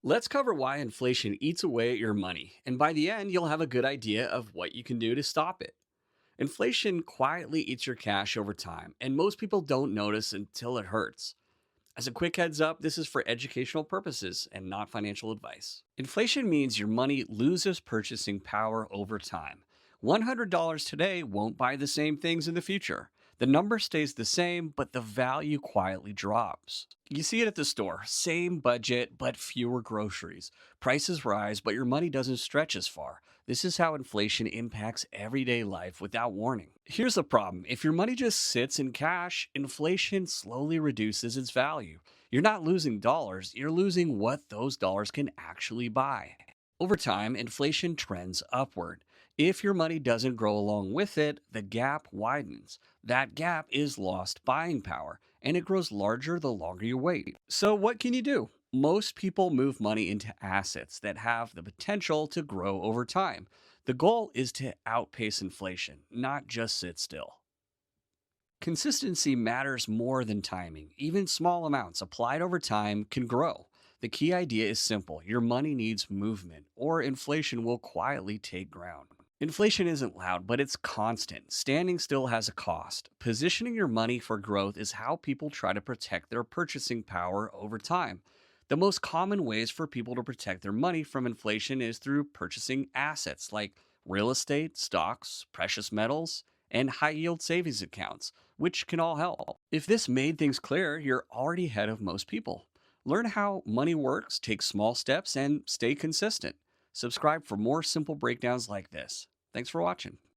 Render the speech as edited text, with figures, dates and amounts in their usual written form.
Let's cover why inflation eats away at your money, and by the end, you'll have a good idea of what you can do to stop it. Inflation quietly eats your cash over time, and most people don't notice until it hurts. As a quick heads up, this is for educational purposes and not financial advice. Inflation means your money loses purchasing power over time. $100 today won't buy the same things in the future. The number stays the same, but the value quietly drops. You see it at the store, same budget, but fewer groceries. Prices rise, but your money doesn't stretch as far. This is how inflation impacts everyday life without warning. Here's the problem: if your money just sits in cash, inflation slowly reduces its value. You're not losing dollars, you're losing what those dollars can actually buy. Over time, inflation trends upward. If your money doesn't grow along with it, the gap widens. That gap is lost buying power, and it grows larger the longer you wait. So, what can you do? Most people move money into assets that have the potential to grow over time. The goal is to outpace inflation, not just sit still. Consistency matters more than timing. Even small amounts applied over time can grow. The key idea is simple: your money needs movement, or inflation will quietly take ground. Inflation isn't loud, but it's constant. Standing still has a cost. Positioning your money for growth is how people try to protect their purchasing power over time. The most common ways for people to protect their money from inflation is through purchasing assets like real estate, stocks, precious metals, and high yield savings accounts, which can all help. If this made things clear, you're already ahead of most people. Learn how money works, take small steps, and stay consistent. Subscribe for more simple breakdowns like this. Thanks for watching.